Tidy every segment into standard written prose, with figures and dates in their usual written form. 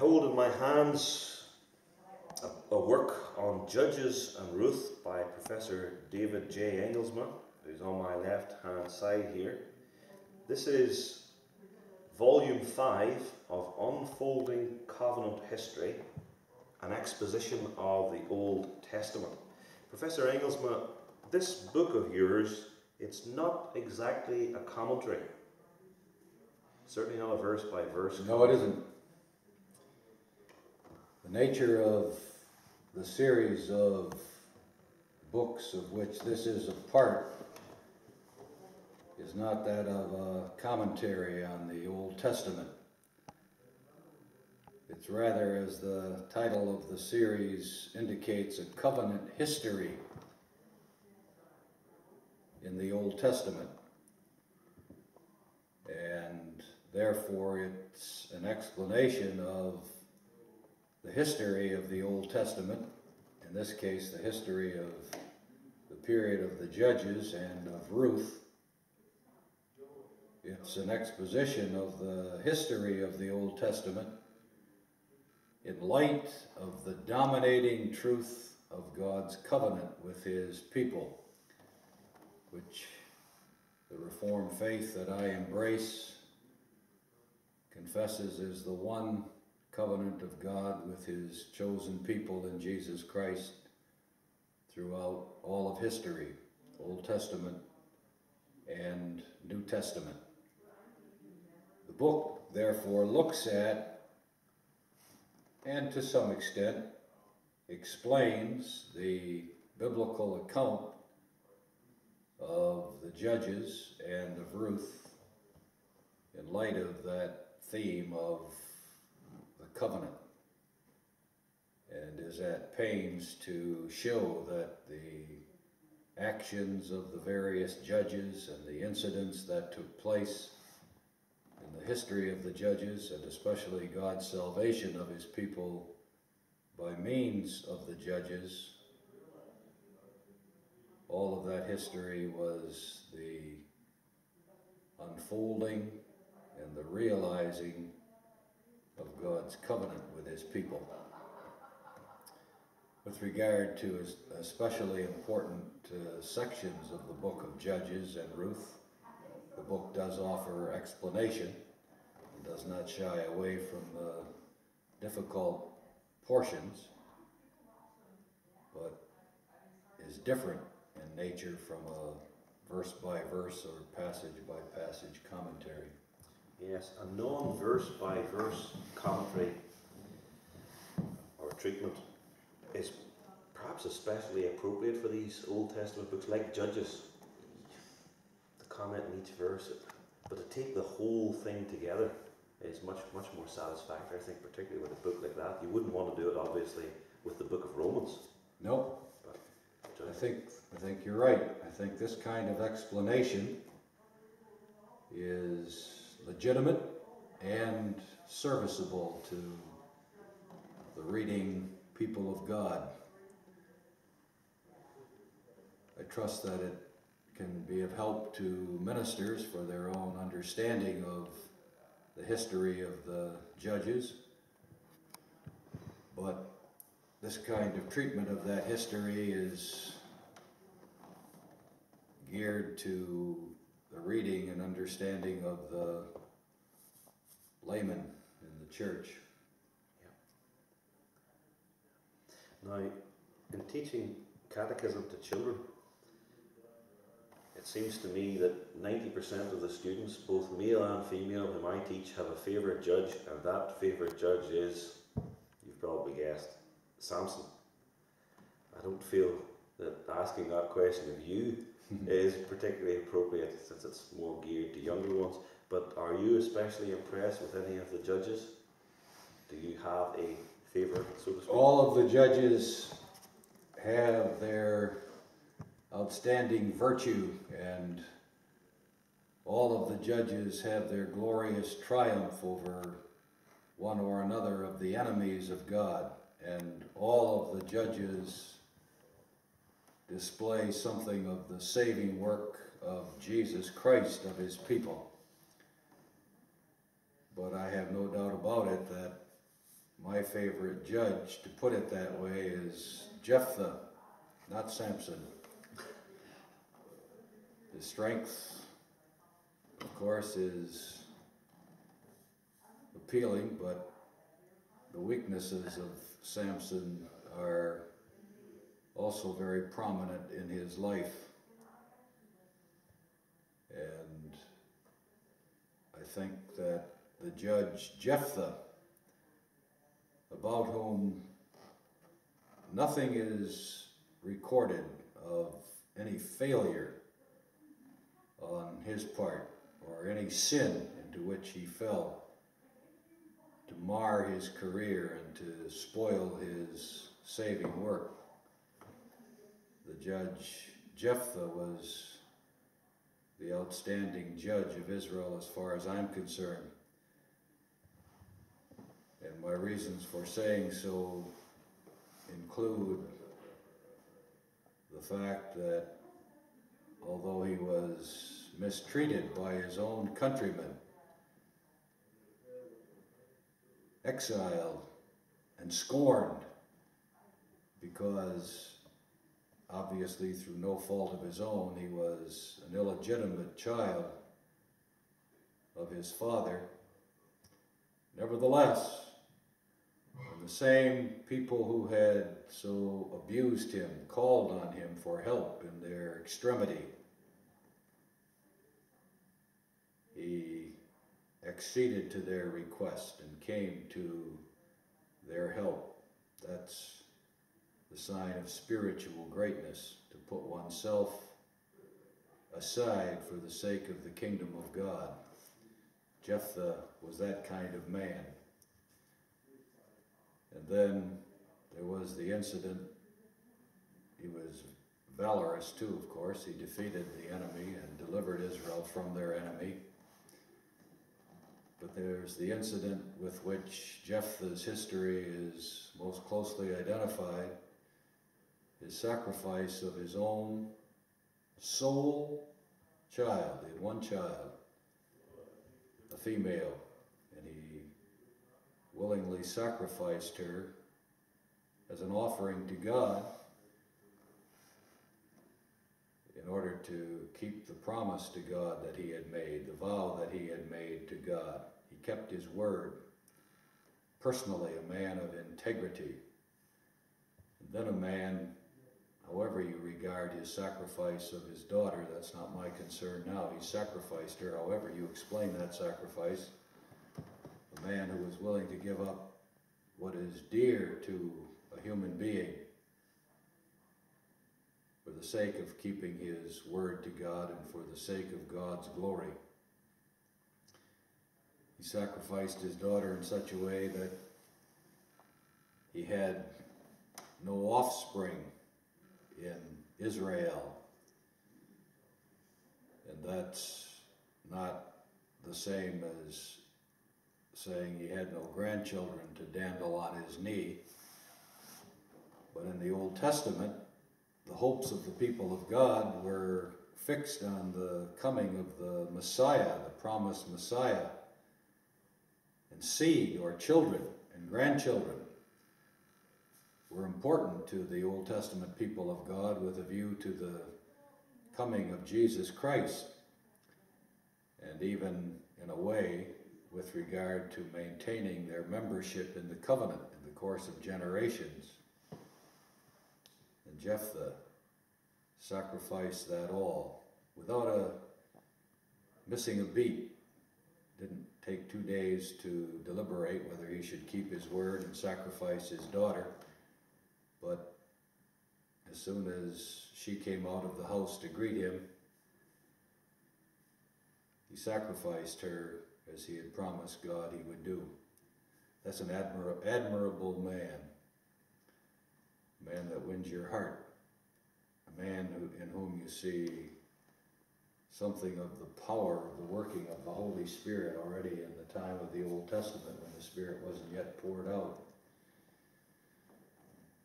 hold in my hands a work on Judges and Ruth by Professor David J. Engelsma, who's on my left-hand side here. This is Volume 5 of Unfolding Covenant History, an exposition of the Old Testament. Professor Engelsma, this book of yours, it's not exactly a commentary. Certainly not a verse-by-verse. No, it isn't. The nature of the series of books of which this is a part is not that of a commentary on the Old Testament. It's rather, as the title of the series indicates, a covenant history in the Old Testament. And therefore it's an explanation of the history of the Old Testament, in this case the history of the period of the Judges and of Ruth. It's an exposition of the history of the Old Testament in light of the dominating truth of God's covenant with His people, which the Reformed faith that I embrace confesses is the one covenant of God with His chosen people in Jesus Christ throughout all of history, Old Testament and New Testament. The book, therefore, looks at, and to some extent, explains the biblical account of the Judges and of Ruth in light of that theme of the covenant, and is at pains to show that the actions of the various judges and the incidents that took place in the history of the Judges, and especially God's salvation of His people by means of the Judges, all of that history was the unfolding and the realizing of God's covenant with His people. With regard to especially important sections of the book of Judges and Ruth, the book does offer explanation and does not shy away from the difficult portions, but is different in nature from a verse-by-verse or passage-by-passage commentary. Yes, a non-verse-by-verse commentary or treatment is perhaps especially appropriate for these Old Testament books like Judges. To comment on each verse, but to take the whole thing together is much more satisfactory, I think, particularly with a book like that. You wouldn't want to do it, obviously, with the book of Romans. No, I think you're right. I think this kind of explanation is legitimate and serviceable to the reading people of God. I trust that it can be of help to ministers for their own understanding of the history of the Judges, but this kind of treatment of that history is geared to the reading and understanding of the layman in the church. Yeah. Now, in teaching catechism to children, it seems to me that 90% of the students, both male and female, whom I teach, have a favourite judge, and that favourite judge is, you've probably guessed, Samson. I don't feel that asking that question of you is particularly appropriate, since it's more geared to younger ones. But are you especially impressed with any of the judges? Do you have a favourite, so to speak? All of the judges have their outstanding virtue, and all of the judges have their glorious triumph over one or another of the enemies of God, and all of the judges display something of the saving work of Jesus Christ of His people. But I have no doubt about it that my favorite judge, to put it that way, is Jephthah, not Samson. His strength, of course, is appealing, but the weaknesses of Samson are also very prominent in his life. And I think that the judge Jephthah, about whom nothing is recorded of any failure on his part or any sin into which he fell to mar his career and to spoil his saving work. The judge Jephthah was the outstanding judge of Israel as far as I'm concerned. And my reasons for saying so include the fact that although he was mistreated by his own countrymen, exiled and scorned because obviously through no fault of his own he was an illegitimate child of his father, nevertheless, when the same people who had so abused him called on him for help in their extremity, he acceded to their request and came to their help. That's the sign of spiritual greatness, to put oneself aside for the sake of the kingdom of God. Jephthah was that kind of man. And then there was the incident. He was valorous too, of course. He defeated the enemy and delivered Israel from their enemy. But there's the incident with which Jephthah's history is most closely identified, his sacrifice of his own sole child. He had one child, a female, and he willingly sacrificed her as an offering to God in order to keep the promise to God that he had made, the vow that he had made to God. He kept his word. Personally, a man of integrity. And then a man, however you regard his sacrifice of his daughter, that's not my concern now. He sacrificed her, however you explain that sacrifice. A man who was willing to give up what is dear to a human being for the sake of keeping his word to God and for the sake of God's glory. He sacrificed his daughter in such a way that he had no offspring in Israel. And that's not the same as saying he had no grandchildren to dandle on his knee. But in the Old Testament, the hopes of the people of God were fixed on the coming of the Messiah, the promised Messiah. And seed, or children and grandchildren, were important to the Old Testament people of God with a view to the coming of Jesus Christ, and even in a way with regard to maintaining their membership in the covenant in the course of generations. And Jephthah sacrificed that all without missing a beat. Didn't take 2 days to deliberate whether he should keep his word and sacrifice his daughter. But as soon as she came out of the house to greet him, he sacrificed her as he had promised God he would do. That's an admirable man, a man that wins your heart, a man in whom you see something of the power of the working of the Holy Spirit already in the time of the Old Testament when the Spirit wasn't yet poured out.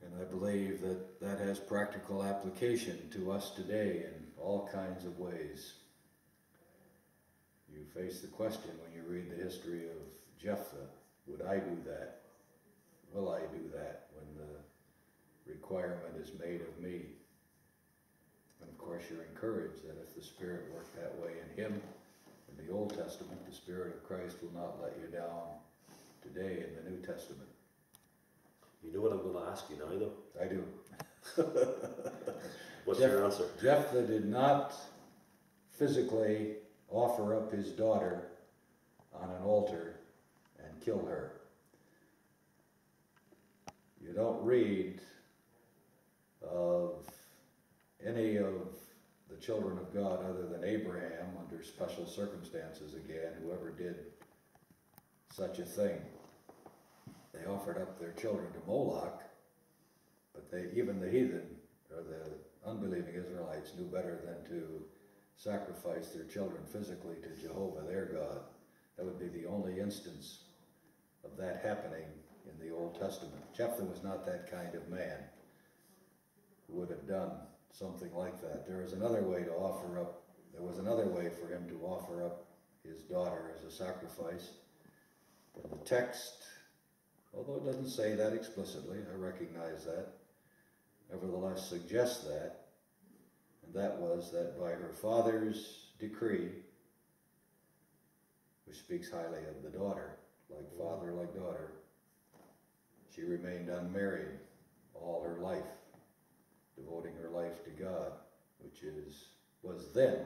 And I believe that that has practical application to us today in all kinds of ways. You face the question when you read the history of Jephthah, would I do that? will I do that when the requirement is made of me? And of course you're encouraged that if the Spirit worked that way in him, in the Old Testament, the Spirit of Christ will not let you down today in the New Testament. You know what I'm going to ask you now, though? I do. What's your answer? Jephthah did not physically offer up his daughter on an altar and kill her. You don't read of any of the children of God other than Abraham, under special circumstances again, whoever did such a thing. They offered up their children to Moloch, but even the heathen, or the unbelieving Israelites, knew better than to sacrifice their children physically to Jehovah, their God. That would be the only instance of that happening in the Old Testament. Jephthah was not that kind of man who would have done something like that. There was another way for him to offer up his daughter as a sacrifice. And the text, although it doesn't say that explicitly, I recognize that, nevertheless suggests that, and that was that by her father's decree, which speaks highly of the daughter, like father, like daughter, she remained unmarried all her life, devoting her life to God, which was then,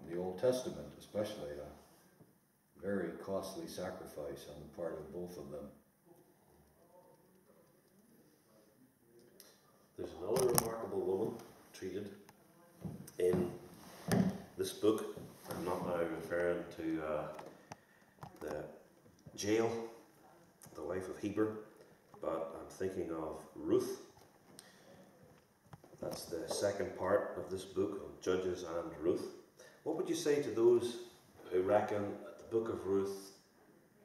in the Old Testament especially, a very costly sacrifice on the part of both of them. There's another remarkable woman treated in this book. I'm not now referring to the jail, the wife of Heber, but I'm thinking of Ruth. That's the second part of this book, of Judges and Ruth. What would you say to those who reckon the book of Ruth,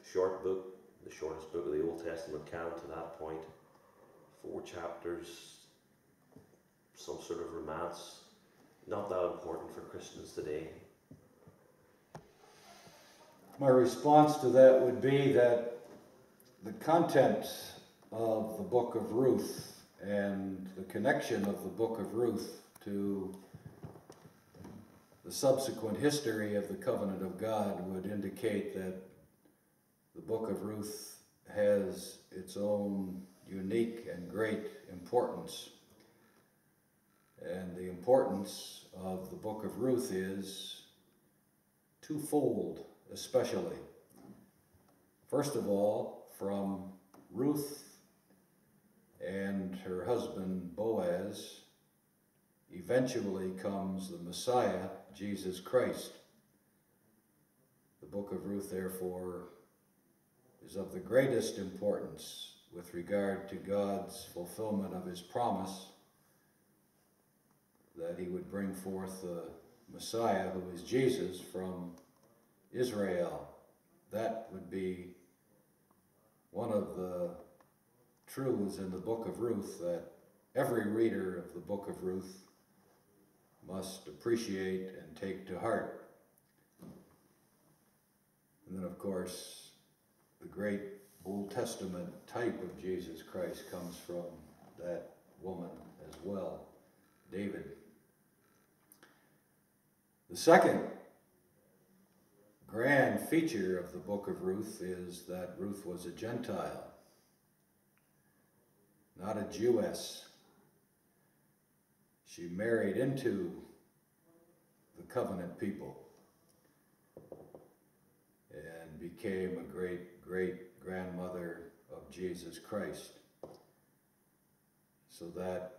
short book, the shortest book of the Old Testament canon to that point, 4 chapters, some sort of romance, not that important for Christians today? My response to that would be that the content of the book of Ruth and the connection of the book of Ruth to the subsequent history of the covenant of God would indicate that the book of Ruth has its own unique and great importance. And the importance of the book of Ruth is twofold, especially. First of all, from Ruth and her husband Boaz eventually comes the Messiah, Jesus Christ. The book of Ruth, therefore, is of the greatest importance with regard to God's fulfillment of his promise that he would bring forth the Messiah, who is Jesus, from Israel. That would be one of the truths in the book of Ruth that every reader of the book of Ruth must appreciate and take to heart. And then, of course, the great Old Testament type of Jesus Christ comes from that woman as well, David. The second grand feature of the book of Ruth is that Ruth was a Gentile, not a Jewess. She married into the covenant people and became a great-great-grandmother of Jesus Christ. So that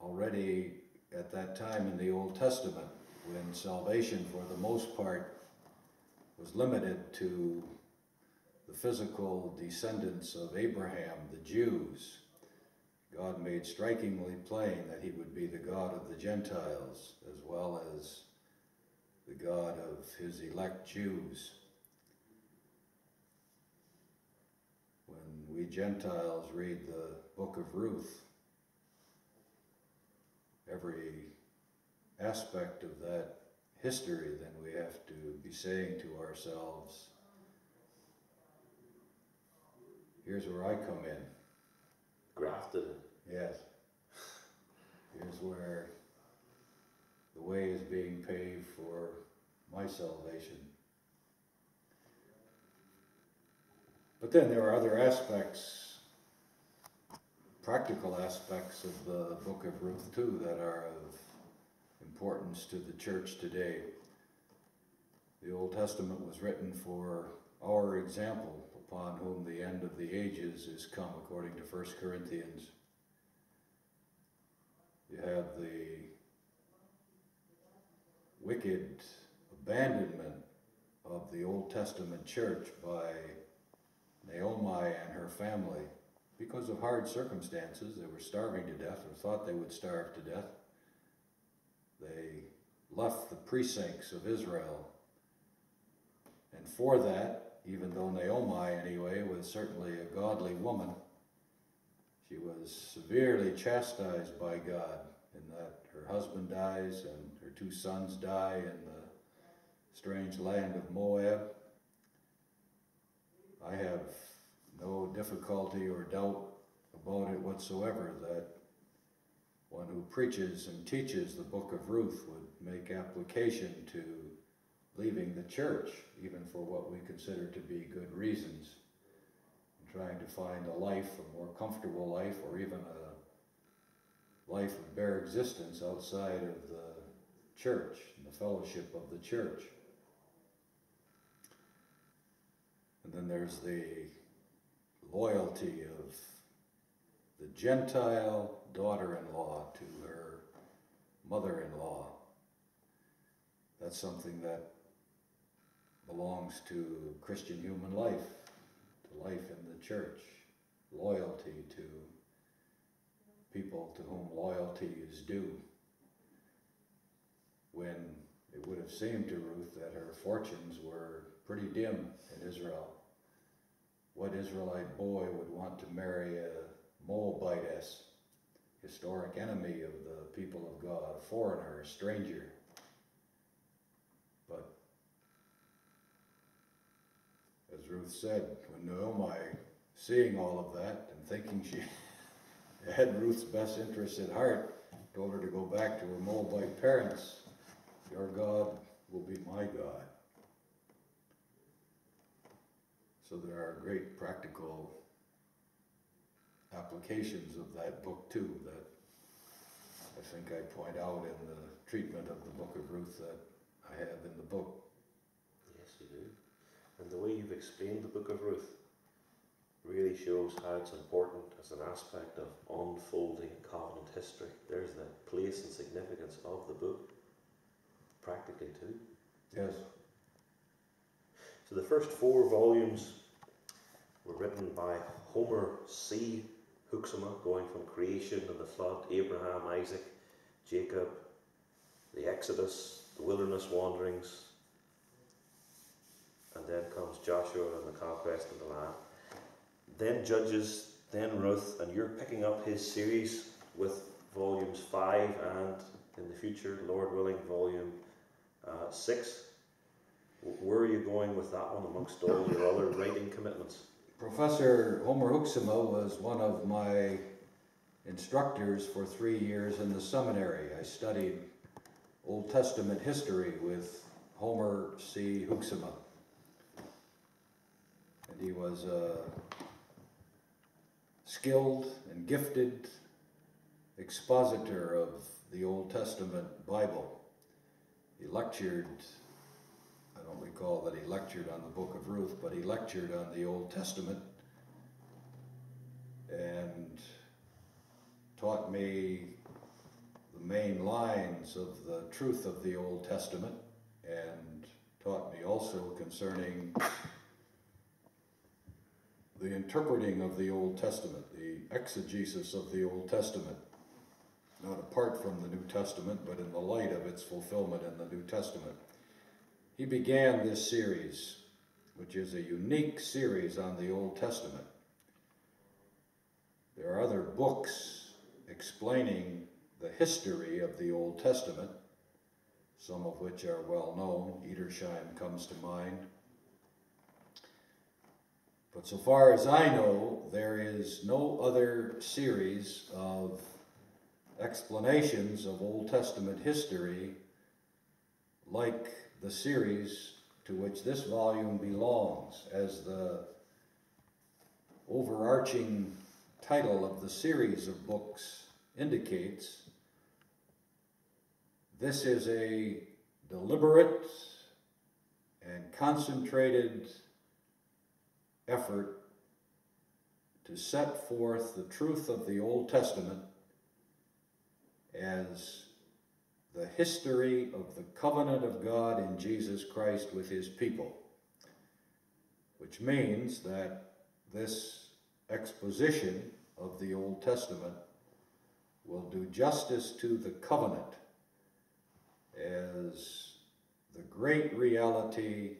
already at that time in the Old Testament, when salvation for the most part was limited to the physical descendants of Abraham, the Jews, God made strikingly plain that he would be the God of the Gentiles as well as the God of his elect Jews. When we Gentiles read the book of Ruth, every aspect of that history, then we have to be saying to ourselves, here's where I come in. grafted in. Yes. Here's where the way is being paved for my salvation. But then there are other aspects, practical aspects of the book of Ruth too, that are of importance to the church today. The Old Testament was written for our example, upon whom the end of the ages is come, according to 1 Corinthians. You have the wicked abandonment of the Old Testament church by Naomi and her family. Because of hard circumstances, they were starving to death, or thought they would starve to death. They left the precincts of Israel. And for that, even though Naomi anyway was certainly a godly woman, she was severely chastised by God in that her husband dies and her 2 sons die in the strange land of Moab. I have no difficulty or doubt about it whatsoever that one who preaches and teaches the book of Ruth would make application to leaving the church, even for what we consider to be good reasons, and trying to find a life, a more comfortable life, or even a life of bare existence outside of the church and the fellowship of the church. And then there's the loyalty of the Gentile daughter-in-law to her mother-in-law. That's something that belongs to Christian human life, to life in the church, loyalty to people to whom loyalty is due. When it would have seemed to Ruth that her fortunes were pretty dim in Israel, what Israelite boy would want to marry a Moabitess, historic enemy of the people of God, a foreigner, a stranger? But as Ruth said, when Naomi, seeing all of that and thinking she had Ruth's best interests at heart, told her to go back to her Moabite parents, "Your God will be my God." So there are great practical applications of that book too that I think I point out in the treatment of the book of Ruth that I have in the book. Yes, you do. And the way you've explained the book of Ruth really shows how it's important as an aspect of unfolding covenant history. There's the place and significance of the book, practically too. Yes. So the first 4 volumes were written by Homer C. Huxema, going from creation and the flood, Abraham, Isaac, Jacob, the Exodus, the wilderness wanderings, and then comes Joshua and the conquest of the land. Then Judges, then Ruth, and you're picking up his series with volumes 5 and, in the future, Lord willing, volume 6. Where are you going with that one amongst all your other writing commitments? Professor Homer Huxema was one of my instructors for 3 years in the seminary. I studied Old Testament history with Homer C. Huxema. And he was a skilled and gifted expositor of the Old Testament Bible. He lectured, I don't recall that he lectured on the book of Ruth, but he lectured on the Old Testament and taught me the main lines of the truth of the Old Testament, and taught me also concerning the interpreting of the Old Testament, the exegesis of the Old Testament, not apart from the New Testament, but in the light of its fulfillment in the New Testament. He began this series, which is a unique series on the Old Testament. There are other books explaining the history of the Old Testament, some of which are well known. Edersheim comes to mind. But so far as I know, there is no other series of explanations of Old Testament history like the series to which this volume belongs. As the overarching title of the series of books indicates, this is a deliberate and concentrated effort to set forth the truth of the Old Testament as the history of the covenant of God in Jesus Christ with his people, which means that this exposition of the Old Testament will do justice to the covenant as the great reality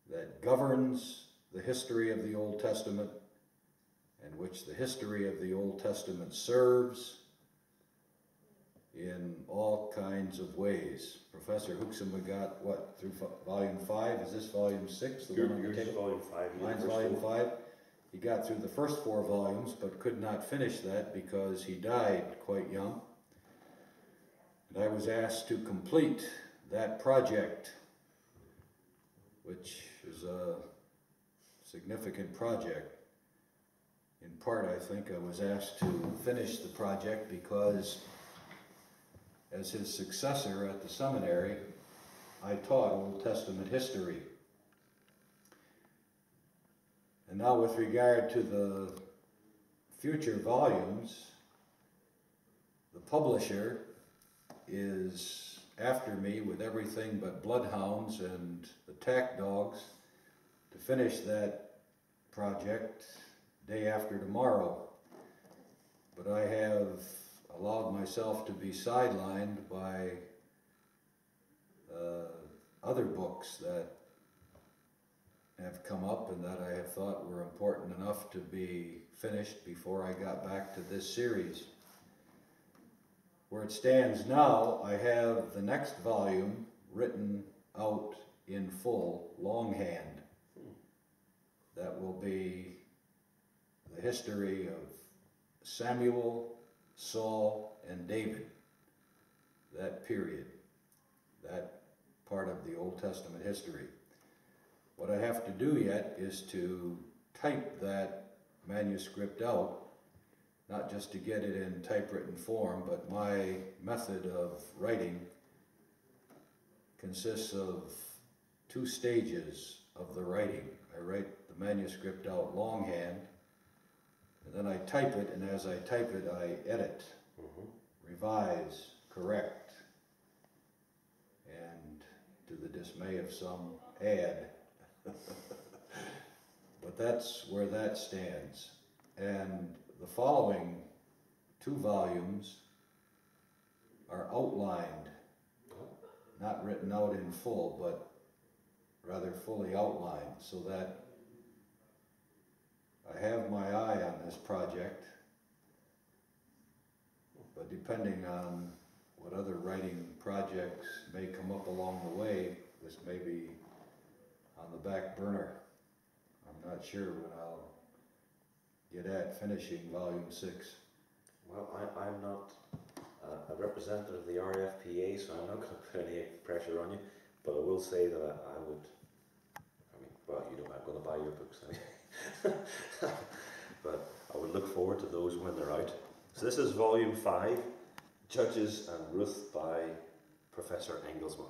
that governs the history of the Old Testament, and which the history of the Old Testament serves in all kinds of ways. Professor Engelsma got what, through volume 5? Is this volume 6? The one on the table? Volume 5. Mine's volume 5. He got through the first 4 volumes, but could not finish that because he died quite young. And I was asked to complete that project, which is a significant project. In part, I think I was asked to finish the project because as his successor at the seminary, I taught Old Testament history. And now with regard to the future volumes, the publisher is after me with everything but bloodhounds and attack dogs to finish that project day after tomorrow. But I have allowed myself to be sidelined by other books that have come up and that I have thought were important enough to be finished before I got back to this series. Where it stands now, I have the next volume written out in full, longhand. That will be the history of Samuel, Saul, and David. That period, that part of the Old Testament history. What I have to do yet is to type that manuscript out, not just to get it in typewritten form, but my method of writing consists of 2 stages of the writing. I write the manuscript out longhand, and then I type it, and as I type it, I edit, revise, correct, and to the dismay of some, add. But that's where that stands. And the following 2 volumes are outlined, not written out in full, but rather fully outlined, so that I have my eye on this project, but depending on what other writing projects may come up along the way, this may be on the back burner. I'm not sure when I'll get at finishing volume 6. Well, I'm not a representative of the RFPA, so I'm not going to put any pressure on you, but I will say that I would, well, you know, I'm going to buy your books anyway. But I would look forward to those when they're out. So this is volume 5, Judges and Ruth by Professor Engelsma.